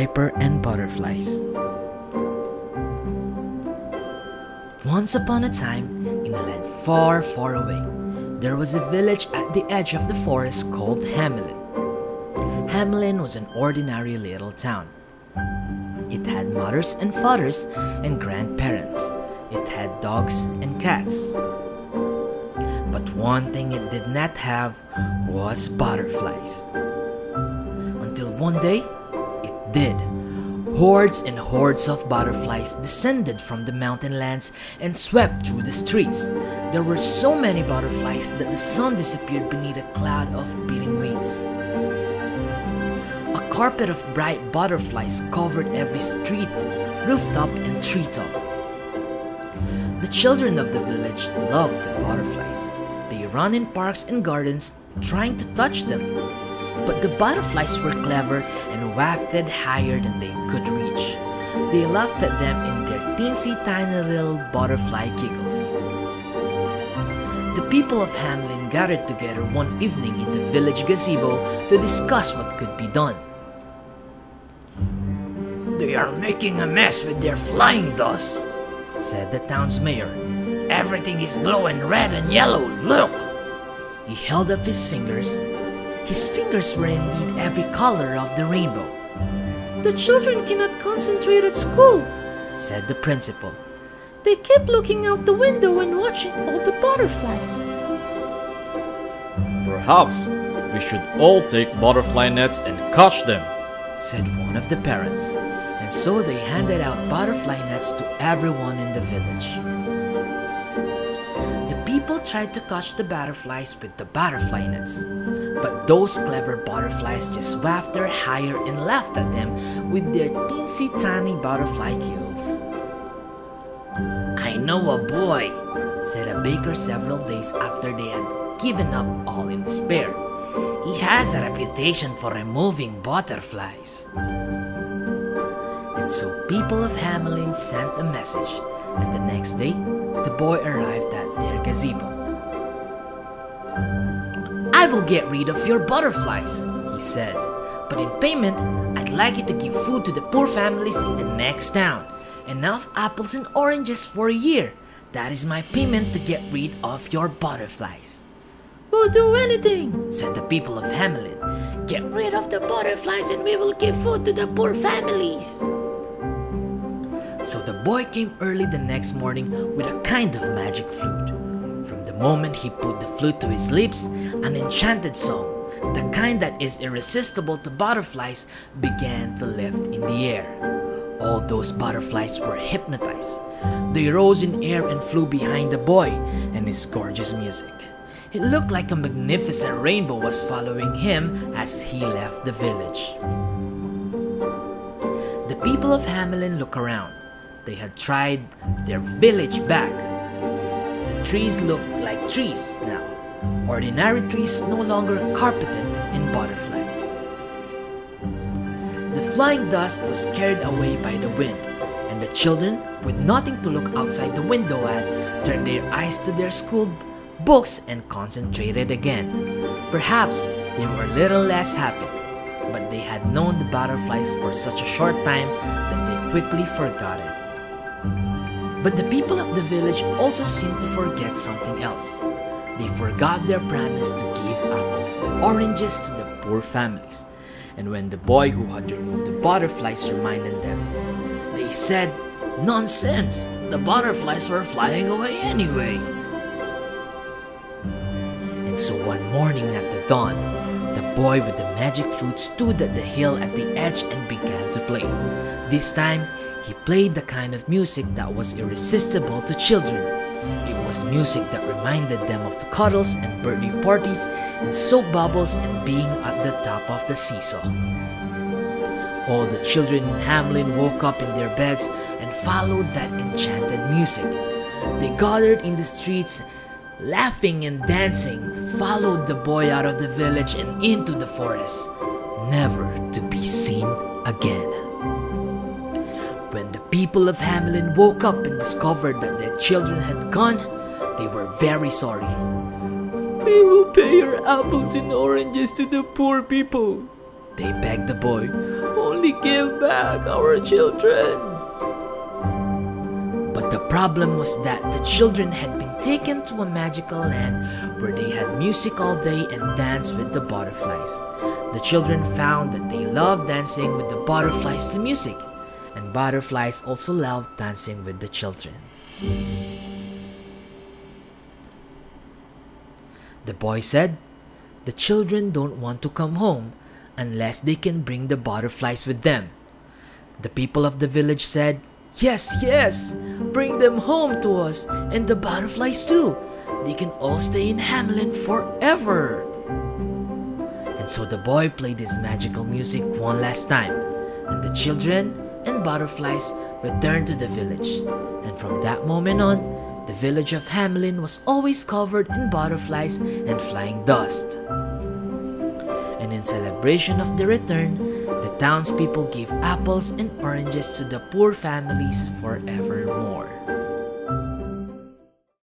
Piper and Butterflies. Once upon a time, in a land far, far away, there was a village at the edge of the forest called Hamelin. Hamelin was an ordinary little town. It had mothers and fathers and grandparents. It had dogs and cats. But one thing it did not have was butterflies. Until one day, it did. Hordes and hordes of butterflies descended from the mountainlands and swept through the streets. There were so many butterflies that the sun disappeared beneath a cloud of beating wings. A carpet of bright butterflies covered every street, rooftop and treetop. The children of the village loved the butterflies. They ran in parks and gardens trying to touch them. But the butterflies were clever and wafted higher than they could reach. They laughed at them in their teensy tiny little butterfly giggles. The people of Hamelin gathered together one evening in the village gazebo to discuss what could be done. "They are making a mess with their flying dust," said the town's mayor. "Everything is blowing red and yellow, look!" He held up his fingers. His fingers were indeed every color of the rainbow. "The children cannot concentrate at school," said the principal. "They keep looking out the window and watching all the butterflies." "Perhaps we should all take butterfly nets and catch them," said one of the parents. And so they handed out butterfly nets to everyone in the village. The people tried to catch the butterflies with the butterfly nets. But those clever butterflies just wafted higher and laughed at them with their teensy tiny butterfly giggles. "I know a boy," said a baker several days after they had given up all in despair. "He has a reputation for removing butterflies." And so people of Hamelin sent a message, and the next day, the boy arrived at their gazebo. "I will get rid of your butterflies," he said. "But in payment, I'd like you to give food to the poor families in the next town. Enough apples and oranges for a year. That is my payment to get rid of your butterflies." "We'll do anything," said the people of Hamelin. "Get rid of the butterflies and we will give food to the poor families." So the boy came early the next morning with a kind of magic flute. From the moment he put the flute to his lips, an enchanted song, the kind that is irresistible to butterflies, began to lift in the air. All those butterflies were hypnotized. They rose in air and flew behind the boy and his gorgeous music. It looked like a magnificent rainbow was following him as he left the village. The people of Hamelin looked around. They had tried their village back. The trees looked like trees now. Ordinary trees no longer carpeted in butterflies. The flying dust was carried away by the wind, and the children, with nothing to look outside the window at, turned their eyes to their school books and concentrated again. Perhaps they were a little less happy, but they had known the butterflies for such a short time that they quickly forgot it. But the people of the village also seemed to forget something else. They forgot their promise to give apples and oranges to the poor families. And when the boy who had removed the butterflies reminded them, they said, "Nonsense! The butterflies were flying away anyway." And so one morning at the dawn, the boy with the magic flute stood at the hill at the edge and began to play. This time, he played the kind of music that was irresistible to children. It was music that reminded them of the cuddles and birthday parties and soap bubbles and being at the top of the seesaw. All the children in Hamelin woke up in their beds and followed that enchanted music. They gathered in the streets, laughing and dancing, followed the boy out of the village and into the forest, never to be seen again. When the people of Hamelin woke up and discovered that their children had gone, they were very sorry. "We will pay your apples and oranges to the poor people," they begged the boy. "Only only give back our children. But the problem was that the children had been taken to a magical land where they had music all day and danced with the butterflies. The children found that they loved dancing with the butterflies to music, and butterflies also loved dancing with the children. The boy said, "The children don't want to come home unless they can bring the butterflies with them." The people of the village said, "Yes, yes, bring them home to us, and the butterflies too. They can all stay in Hamelin forever." And so the boy played his magical music one last time, and the children and butterflies returned to the village. And from that moment on, the village of Hamelin was always covered in butterflies and flying dust. And in celebration of the return, the townspeople gave apples and oranges to the poor families forevermore.